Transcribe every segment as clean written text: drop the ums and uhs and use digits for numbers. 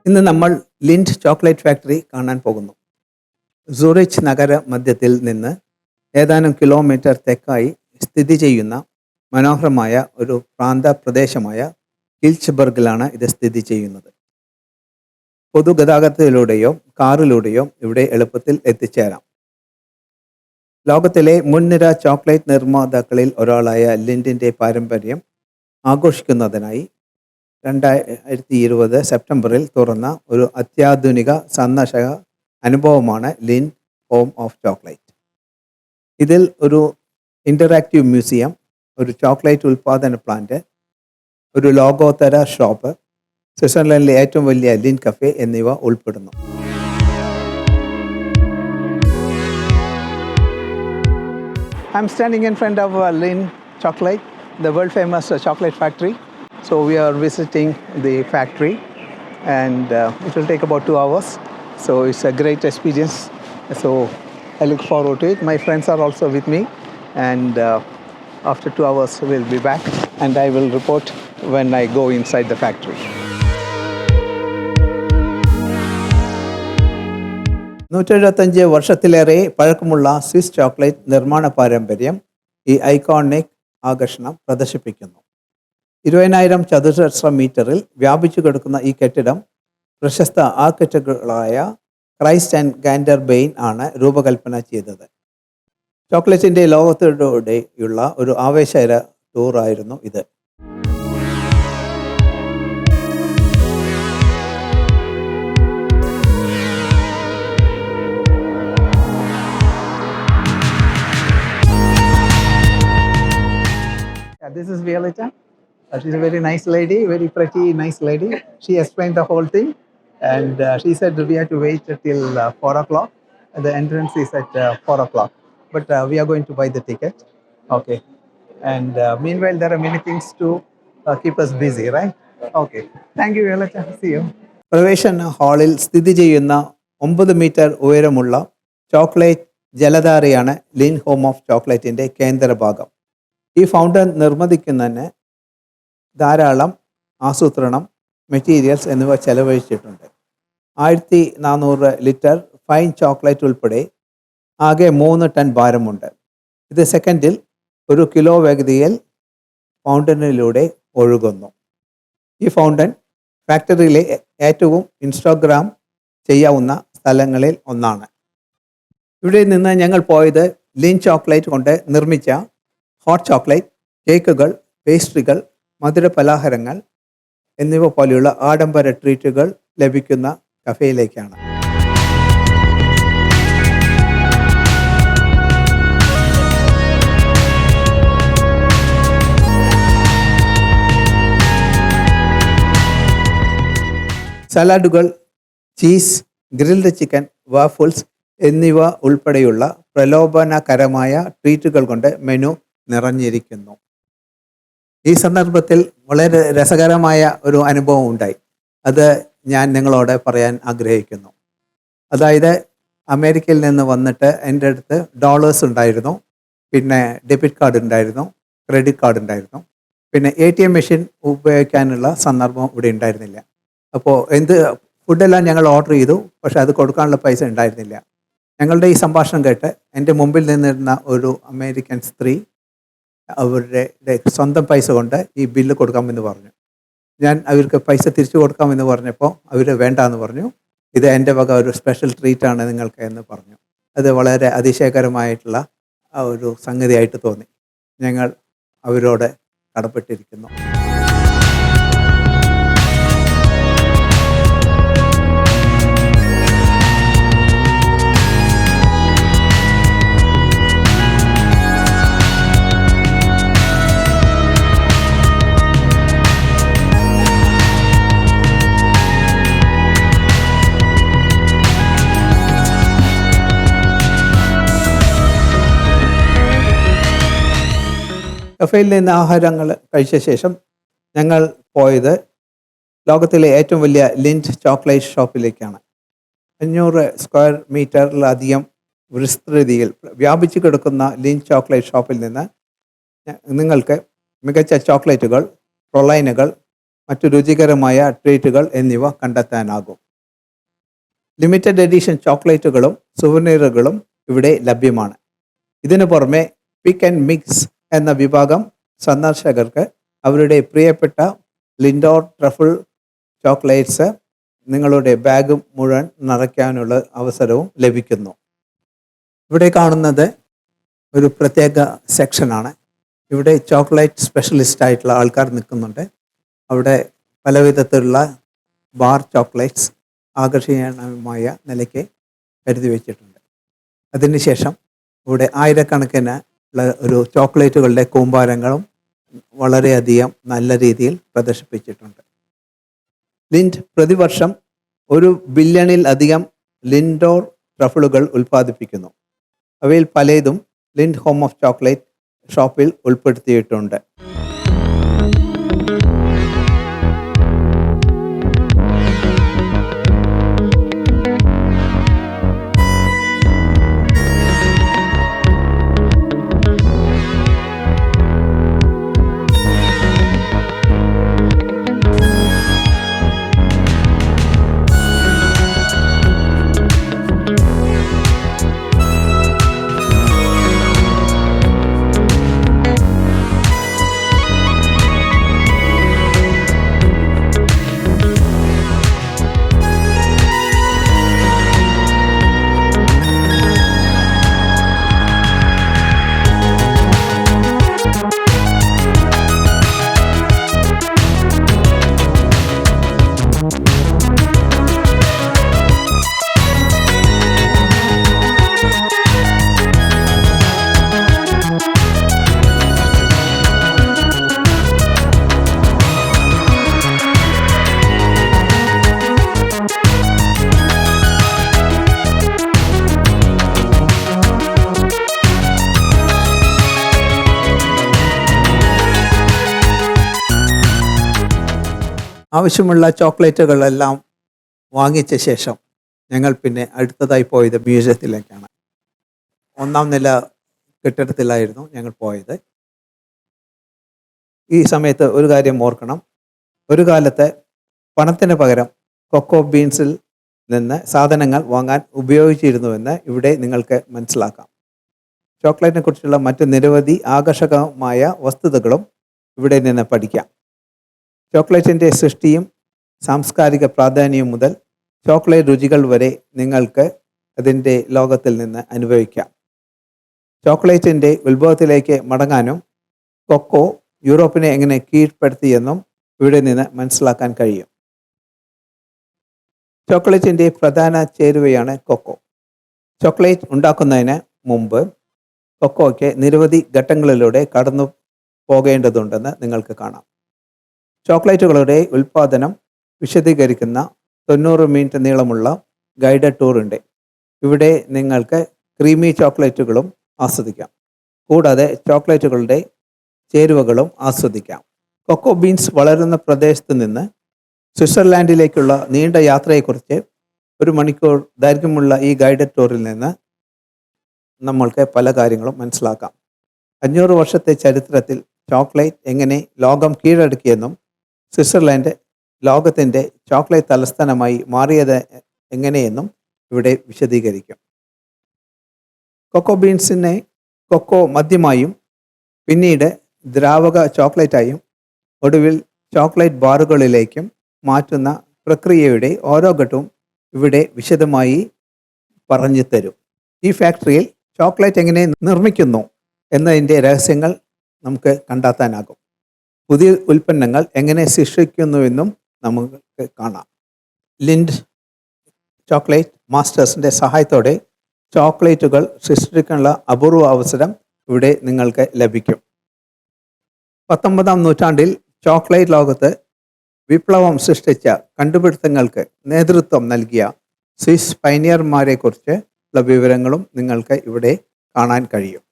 ഇന്ന് നമ്മൾ Lindt chocolate factory കാണാൻ പോകുന്നു. സൂറിച്ച് നഗര മധ്യത്തിൽ നിന്ന് ഏതാനും കിലോമീറ്റർ തെക്കായി സ്ഥിതി ചെയ്യുന്ന മനോഹരമായ ഒരു പ്രാന്ത പ്രദേശമായ കിൽച്ച്ബർഗിലാണ് ഇത് സ്ഥിതി ചെയ്യുന്നത്. പൊതുഗതാഗതത്തിലൂടെയോ കാറിലൂടെയോ ഇവിടെ എളുപ്പത്തിൽ എത്തിച്ചേരാം. ലോകത്തിലെ മുൻനിര ചോക്ലേറ്റ് നിർമ്മാതാക്കളിൽ ഒരാളായ ലിൻഡിൻ്റെ പാരമ്പര്യം ആഘോഷിക്കുന്നതിനായി 2020 സെപ്റ്റംബറിൽ തുറന്ന ഒരു അത്യാധുനിക സന്ദർശക അനുഭവമാണ് ലിൻഡ് ഹോം ഓഫ് ചോക്ലേറ്റ്. ഇതിൽ ഒരു ഇൻ്ററാക്റ്റീവ് മ്യൂസിയം, ഒരു ചോക്ലേറ്റ് ഉൽപ്പാദന പ്ലാന്റ്, ഒരു ലോകോത്തര ഷോപ്പ്, സ്വിറ്റ്സർലൻഡിലെ ഏറ്റവും വലിയ ലിൻഡ് കഫേ എന്നിവ ഉൾപ്പെടുന്നു. I'm standing in front of Lind Chocolate, the world famous chocolate factory. So we are visiting the factory and it will take about 2 hours. So it's a great experience. So I look forward to it. My friends are also with me and after 2 hours we'll be back and I will report when I go inside the factory. 175 വർഷത്തിലേറെ പഴക്കമുള്ള Swiss chocolate നിർമ്മാണ പാരമ്പര്യം ഈ iconic ആകർഷണം പ്രദർശിപ്പിക്കുന്നു. 20,000 ചതുരശ്ര മീറ്ററിൽ വ്യാപിച്ചു കിടക്കുന്ന ഈ കെട്ടിടം പ്രശസ്ത ആർക്കിടെക്റ്റുകളായ ക്രൈസ്റ്റ് ആൻഡ് ഗാൻഡർ ബെയിൻ ആണ് രൂപകൽപ്പന ചെയ്തത്. ചോക്ലേറ്റിൻ്റെ ലോകത്തിലൂടെയുള്ള ഒരു ആവേശകര ടൂറായിരുന്നു ഇത്. This is Violetta. She's a very nice lady, very pretty, nice lady. She explained the whole thing and she said we have to wait till 4 o'clock. The entrance is at 4 o'clock. But we are going to buy the ticket. Okay. And meanwhile, there are many things to keep us busy, right? Okay. Thank you, Violetta. See you. പ്രവേശന ഹാളിൽ സ്ഥിതി ചെയ്യുന്ന 9 metre ഉയരമുള്ള chocolate ജലധാരയാണ് Lindt home of ചോക്ലേറ്റിൻ്റെ കേന്ദ്രഭാഗം. ഈ fountain നിർമ്മിക്കുന്നതിന് ധാരാളം ആസൂത്രണം, materials എന്നിവ ചെലവഴിച്ചിട്ടുണ്ട്. 1400 ലിറ്റർ ഫൈൻ ചോക്ലേറ്റ് ഉൾപ്പെടെ ആകെ 3 ടൺ ഭാരമുണ്ട്. ഇത് സെക്കൻഡിൽ 1 കിലോ വേഗതയിൽ ഫൗണ്ടനിലൂടെ ഒഴുകുന്നു. ഈ ഫൗണ്ടൻ ഫാക്ടറിയിലെ ഏറ്റവും ഇൻസ്റ്റാഗ്രാം ചെയ്യാവുന്ന സ്ഥലങ്ങളിൽ ഒന്നാണ്. ഇവിടെ നിന്ന് ഞങ്ങൾ പോയത് ലിൻഡ് ചോക്ലേറ്റ് കൊണ്ട് നിർമ്മിച്ച ഹോട്ട് ചോക്ലേറ്റ്, കേക്കുകൾ, പേസ്ട്രികൾ, മധുര പലഹാരങ്ങൾ എന്നിവ പോലെയുള്ള ആഡംബര ട്രീറ്റുകൾ ലഭിക്കുന്ന കഫേയിലേക്കാണ്. സലാഡുകൾ, ചീസ്, ഗ്രിൽഡ് ചിക്കൻ, വാഫിൾസ് എന്നിവ ഉൾപ്പെടെയുള്ള പ്രലോഭനകരമായ ട്രീറ്റുകൾ കൊണ്ട് മെനു നിറഞ്ഞിരിക്കുന്നു. ഈ സന്ദർഭത്തിൽ വളരെ രസകരമായ ഒരു അനുഭവം ഉണ്ടായി. അത് ഞാൻ നിങ്ങളോട് പറയാൻ ആഗ്രഹിക്കുന്നു. അതായത് അമേരിക്കയിൽ നിന്ന് വന്നിട്ട് എൻ്റെ അടുത്ത് ഡോളേഴ്സ് ഉണ്ടായിരുന്നു, പിന്നെ ഡെബിറ്റ് കാർഡ് ഉണ്ടായിരുന്നു, ക്രെഡിറ്റ് കാർഡ് ഉണ്ടായിരുന്നു, പിന്നെ ATM മെഷീൻ ഉപയോഗിക്കാനുള്ള സന്ദർഭം ഇവിടെ ഉണ്ടായിരുന്നില്ല. അപ്പോൾ ഫുഡെല്ലാം ഞങ്ങൾ ഓർഡർ ചെയ്തു, പക്ഷെ അത് കൊടുക്കാനുള്ള പൈസ ഉണ്ടായിരുന്നില്ല. ഞങ്ങളുടെ ഈ സംഭാഷണം കേട്ട് എൻ്റെ മുമ്പിൽ നിന്നിരുന്ന ഒരു അമേരിക്കൻ സ്ത്രീ അവരുടെ സ്വന്തം പൈസ കൊണ്ട് ഈ ബില്ല് കൊടുക്കാമെന്ന് പറഞ്ഞു. ഞാൻ അവർക്ക് പൈസ തിരിച്ചു കൊടുക്കാമെന്ന് പറഞ്ഞപ്പോൾ അവർ വേണ്ടാന്ന് പറഞ്ഞു. ഇത് എൻ്റെ വക ഒരു സ്പെഷ്യൽ ട്രീറ്റാണ് നിങ്ങൾക്ക് എന്ന് പറഞ്ഞു. അത് വളരെ അതിശയകരമായിട്ടുള്ള ഒരു സംഗതിയായിട്ട് തോന്നി. ഞങ്ങൾ അവരോട് കടപ്പെട്ടിരിക്കുന്നു. കഫേയിൽ നിന്ന് ആഹാരങ്ങൾ കഴിച്ച ശേഷം ഞങ്ങൾ പോയത് ലോകത്തിലെ ഏറ്റവും വലിയ ലിൻഡ് ചോക്ലേറ്റ് ഷോപ്പിലേക്കാണ്. 500 സ്ക്വയർ മീറ്ററിലധികം വിസ്തൃതിയിൽ വ്യാപിച്ചു കിടക്കുന്ന ലിൻഡ് ചോക്ലേറ്റ് ഷോപ്പിൽ നിന്ന് നിങ്ങൾക്ക് മികച്ച ചോക്ലേറ്റുകൾ, പ്രൊലൈനുകൾ, മറ്റു രുചികരമായ ട്രീറ്റുകൾ എന്നിവ കണ്ടെത്താനാകും. ലിമിറ്റഡ് എഡിഷൻ ചോക്ലേറ്റുകളും സുവനീറുകളും ഇവിടെ ലഭ്യമാണ്. ഇതിനു പുറമെ പിക്ക് ആൻഡ് മിക്സ് എന്ന വിഭാഗം സന്ദർശകർക്ക് അവരുടെ പ്രിയപ്പെട്ട ലിൻഡോർ ട്രഫിൾ ചോക്ലേറ്റ്സ് നിങ്ങളുടെ ബാഗ് മുഴുവൻ നിറയ്ക്കാനുള്ള അവസരവും ലഭിക്കുന്നു. ഇവിടെ കാണുന്നത് ഒരു പ്രത്യേക സെക്ഷനാണ്. ഇവിടെ ചോക്ലേറ്റ് സ്പെഷ്യലിസ്റ്റ് ആയിട്ടുള്ള ആൾക്കാർ നിൽക്കുന്നുണ്ട്. അവിടെ പലവിധത്തിലുള്ള ബാർ ചോക്ലേറ്റ്സ് ആകർഷണീയമായ നിലയ്ക്ക് കരുതി വച്ചിട്ടുണ്ട്. അതിനുശേഷം ഇവിടെ ആയിരക്കണക്കിന് ഉള്ള ഒരു ചോക്ലേറ്റുകളുടെ കൂമ്പാരങ്ങളും വളരെയധികം നല്ല രീതിയിൽ പ്രദർശിപ്പിച്ചിട്ടുണ്ട്. ലിൻഡ് പ്രതിവർഷം 1 ബില്യണിലധികം ലിൻഡോർ ട്രഫിളുകൾ ഉൽപ്പാദിപ്പിക്കുന്നു. അവയിൽ പലതും ലിൻഡ് ഹോം ഓഫ് ചോക്ലേറ്റ് ഷോപ്പിൽ ഉൾപ്പെടുത്തിയിട്ടുണ്ട്. ആവശ്യമുള്ള ചോക്ലേറ്റുകളെല്ലാം വാങ്ങിച്ച ശേഷം ഞങ്ങൾ പിന്നെ അടുത്തതായി പോയത് മ്യൂസിയത്തിലേക്കാണ്. 1ാം നില കെട്ടിടത്തിലായിരുന്നു ഞങ്ങൾ പോയത്. ഈ സമയത്ത് ഒരു കാര്യം ഓർക്കണം. ഒരു കാലത്ത് പണത്തിന് പകരം കൊക്കോ ബീൻസിൽ നിന്ന് സാധനങ്ങൾ വാങ്ങാൻ ഉപയോഗിച്ചിരുന്നുവെന്ന് ഇവിടെ നിങ്ങൾക്ക് മനസ്സിലാക്കാം. ചോക്ലേറ്റിനെ കുറിച്ചുള്ള മറ്റ് നിരവധി ആകർഷകമായ വസ്തുതകളും ഇവിടെ നിന്ന് പഠിക്കാം. ചോക്ലേറ്റിൻ്റെ സൃഷ്ടിയും സാംസ്കാരിക പ്രാധാന്യവും മുതൽ ചോക്ലേറ്റ് രുചികൾ വരെ നിങ്ങൾക്ക് അതിൻ്റെ ലോകത്തിൽ നിന്ന് അനുഭവിക്കാം. ചോക്ലേറ്റിൻ്റെ ഉത്ഭവത്തിലേക്ക് മടങ്ങാനും കൊക്കോ യൂറോപ്പിനെ എങ്ങനെ കീഴ്പ്പെടുത്തിയെന്നും ഇവിടെ നിന്ന് മനസ്സിലാക്കാൻ കഴിയും. ചോക്ലേറ്റിൻ്റെ പ്രധാന ചേരുവയാണ് കൊക്കോ. ചോക്ലേറ്റ് ഉണ്ടാക്കുന്നതിന് മുമ്പ് കൊക്കോയ്ക്ക് നിരവധി ഘട്ടങ്ങളിലൂടെ കടന്നു പോകേണ്ടതുണ്ടെന്ന് നിങ്ങൾക്ക് കാണാം. ചോക്ലേറ്റുകളുടെ ഉൽപ്പാദനം വിശദീകരിക്കുന്ന 90 മിനിറ്റ് നീളമുള്ള ഗൈഡഡ് ടൂർ ഉണ്ട്. ഇവിടെ നിങ്ങൾക്ക് ക്രീമി ചോക്ലേറ്റുകളും ആസ്വദിക്കാം. കൂടാതെ ചോക്ലേറ്റുകളുടെ ചേരുവകളും ആസ്വദിക്കാം. കൊക്കോ ബീൻസ് വളരുന്ന പ്രദേശത്ത് നിന്ന് സ്വിറ്റ്സർലാൻഡിലേക്കുള്ള നീണ്ട യാത്രയെക്കുറിച്ച് 1 മണിക്കൂർ ദൈർഘ്യമുള്ള ഈ ഗൈഡഡ് ടൂറിൽ നിന്ന് നമ്മൾക്ക് പല കാര്യങ്ങളും മനസ്സിലാക്കാം. 500 വർഷത്തെ ചരിത്രത്തിൽ ചോക്ലേറ്റ് എങ്ങനെ ലോകം കീഴടക്കിയെന്നും സ്വിറ്റ്സർലാൻഡ് ലോകത്തിൻ്റെ ചോക്ലേറ്റ് തലസ്ഥാനമായി മാറിയത് എങ്ങനെയെന്നും ഇവിടെ വിശദീകരിക്കും. കൊക്കോ ബീൻസിനെ കൊക്കോ മദ്യമായും പിന്നീട് ദ്രാവക ചോക്ലേറ്റായും ഒടുവിൽ ചോക്ലേറ്റ് ബാറുകളിലേക്കും മാറ്റുന്ന പ്രക്രിയയുടെ ഓരോ ഘട്ടവും ഇവിടെ വിശദമായി പറഞ്ഞു തരും. ഈ ഫാക്ടറിയിൽ ചോക്ലേറ്റ് എങ്ങനെ നിർമ്മിക്കുന്നു എന്നതിൻ്റെ രഹസ്യങ്ങൾ നമുക്ക് കണ്ടെത്താനാകും. പുതിയ ഉൽപ്പന്നങ്ങൾ എങ്ങനെ സൃഷ്ടിക്കുന്നുവെന്നും നമുക്ക് കാണാം. ലിൻഡ് ചോക്ലേറ്റ് മാസ്റ്റേഴ്സിൻ്റെ സഹായത്തോടെ ചോക്ലേറ്റുകൾ സൃഷ്ടിക്കാനുള്ള അപൂർവ അവസരം ഇവിടെ നിങ്ങൾക്ക് ലഭിക്കും. 19ാം നൂറ്റാണ്ടിൽ ചോക്ലേറ്റ് ലോകത്ത് വിപ്ലവം സൃഷ്ടിച്ച കണ്ടുപിടുത്തങ്ങൾക്ക് നേതൃത്വം നൽകിയ സ്വിസ് പൈനിയർമാരെക്കുറിച്ച് ഉള്ള വിവരങ്ങളും നിങ്ങൾക്ക് ഇവിടെ കാണാൻ കഴിയും.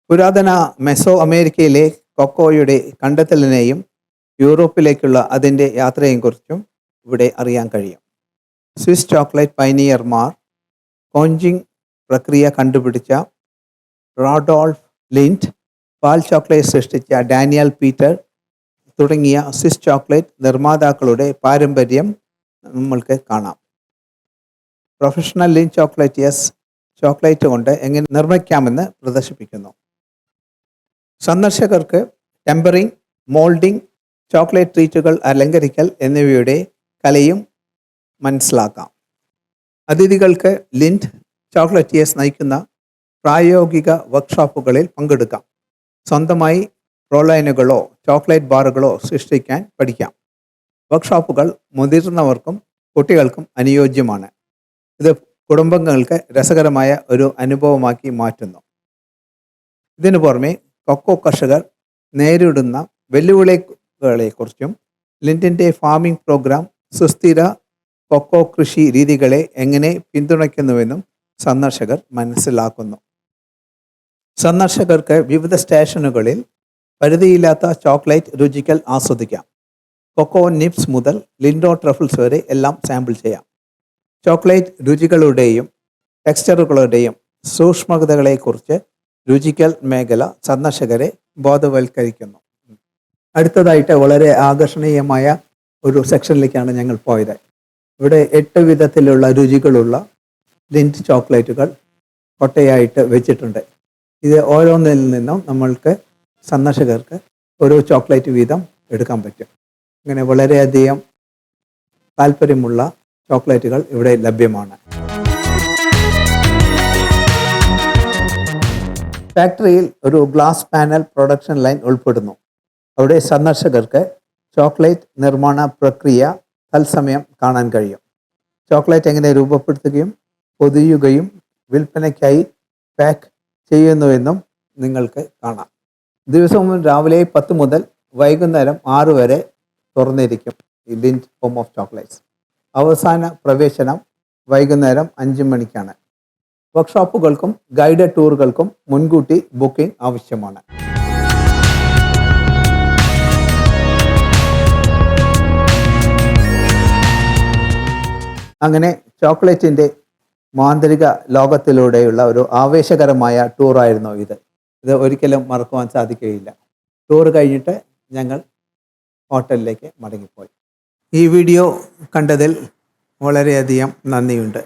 പുരാതന മെസോ അമേരിക്കയിലെ കൊക്കോയുടെ കണ്ടെത്തലിനെയും യൂറോപ്പിലേക്കുള്ള അതിൻ്റെ യാത്രയെയും കുറിച്ചും ഇവിടെ അറിയാൻ കഴിയും. സ്വിസ് ചോക്ലേറ്റ് പൈനിയർമാർ കോഞ്ചിങ് പ്രക്രിയ കണ്ടുപിടിച്ച റോഡോൾഫ് ലിൻഡ്, പാൽ ചോക്ലേറ്റ് സൃഷ്ടിച്ച ഡാനിയൽ പീറ്റർ, തുടങ്ങിയ സ്വിസ് ചോക്ലേറ്റ് നിർമ്മാതാക്കളുടെ പാരമ്പര്യം നമ്മൾക്ക് കാണാം. പ്രൊഫഷണൽ ലിൻ ചോക്ലേറ്റിയേഴ്സ് ചോക്ലേറ്റ് കൊണ്ട് എങ്ങനെ നിർമ്മിക്കാമെന്ന് പ്രദർശിപ്പിക്കുന്നു. സന്ദർശകർക്ക് ടെമ്പറിംഗ്, മോൾഡിംഗ്, ചോക്ലേറ്റ് ട്രീറ്റുകൾ അലങ്കരിക്കൽ എന്നിവയുടെ കലയും മനസ്സിലാക്കാം. അതിഥികൾക്ക് ലിൻഡ് ചോക്ലേറ്റിയേഴ്സ് നയിക്കുന്ന പ്രായോഗിക വർക്ക്ഷോപ്പുകളിൽ പങ്കെടുക്കാം. സ്വന്തമായി പ്രോലൈനുകളോ ചോക്ലേറ്റ് ബാറുകളോ സൃഷ്ടിക്കാൻ പഠിക്കാം. വർക്ക്ഷോപ്പുകൾ മുതിർന്നവർക്കും കുട്ടികൾക്കും അനുയോജ്യമാണ്. ഇത് കുടുംബങ്ങൾക്ക് രസകരമായ ഒരു അനുഭവമാക്കി മാറ്റുന്നു. ഇതിനു പുറമെ കൊക്കോ കർഷകർ നേരിടുന്ന വെല്ലുവിളികളെക്കുറിച്ചും ലിൻഡിൻ്റെ ഫാമിംഗ് പ്രോഗ്രാം സുസ്ഥിര കൊക്കോ കൃഷി രീതികളെ എങ്ങനെ പിന്തുണയ്ക്കുന്നുവെന്നും സന്ദർശകർ മനസ്സിലാക്കുന്നു. സന്ദർശകർക്ക് വിവിധ സ്റ്റേഷനുകളിൽ പരിധിയില്ലാത്ത ചോക്ലേറ്റ് രുചികൾ ആസ്വദിക്കാം. കൊക്കോ നിപ്സ് മുതൽ ലിൻഡോ ട്രഫിൾസ് വരെ എല്ലാം സാമ്പിൾ ചെയ്യാം. ചോക്ലേറ്റ് രുചികളുടെയും ടെക്സ്ചറുകളുടെയും സൂക്ഷ്മതകളെക്കുറിച്ച് രുചിക്കൽ മേഖല സന്ദർശകരെ ബോധവൽക്കരിക്കുന്നു. അടുത്തതായിട്ട് വളരെ ആകർഷണീയമായ ഒരു സെക്ഷനിലേക്കാണ് ഞങ്ങൾ പോയത്. ഇവിടെ 8 വിധത്തിലുള്ള രുചികളുള്ള ലിൻഡ് ചോക്ലേറ്റുകൾ കൊട്ടയായിട്ട് വെച്ചിട്ടുണ്ട്. ഇത് ഓരോന്നിൽ നിന്നും നമ്മൾക്ക് സന്ദർശകർക്ക് ഓരോ ചോക്ലേറ്റ് വീതം എടുക്കാൻ പറ്റും. അങ്ങനെ വളരെയധികം താല്പര്യമുള്ള ചോക്ലേറ്റുകൾ ഇവിടെ ലഭ്യമാണ്. ഫാക്ടറിയിൽ ഒരു ഗ്ലാസ് പാനൽ പ്രൊഡക്ഷൻ ലൈൻ ഉൾപ്പെടുന്നു. അവിടെ സന്ദർശകർക്ക് ചോക്ലേറ്റ് നിർമ്മാണ പ്രക്രിയ തത്സമയം കാണാൻ കഴിയും. ചോക്ലേറ്റ് എങ്ങനെ രൂപപ്പെടുത്തുകയും പൊതിയുകയും വിൽപ്പനയ്ക്കായി പാക്ക് ചെയ്യുന്നുവെന്നും നിങ്ങൾക്ക് കാണാം. ദിവസവും രാവിലെ 10 മുതൽ വൈകുന്നേരം 6 വരെ തുറന്നിരിക്കും ഈ ലിൻഡ് ഹോം ഓഫ് ചോക്ലേറ്റ്സ്. അവസാന പ്രവേശനം വൈകുന്നേരം 5 മണിക്കാണ്. വർക്ക്ഷോപ്പുകൾക്കും ഗൈഡഡ് ടൂറുകൾക്കും മുൻകൂട്ടി ബുക്കിംഗ് ആവശ്യമാണ്. അങ്ങനെ ചോക്ലേറ്റിൻ്റെ മാന്ത്രിക ലോകത്തിലൂടെയുള്ള ഒരു ആവേശകരമായ ടൂറായിരുന്നു ഇത്. ഒരിക്കലും മറക്കുവാൻ സാധിക്കുകയില്ല. ടൂർ കഴിഞ്ഞിട്ട് ഞങ്ങൾ ഹോട്ടലിലേക്ക് മടങ്ങിപ്പോയി. ഈ വീഡിയോ കണ്ടതിൽ വളരെയധികം നന്ദിയുണ്ട്.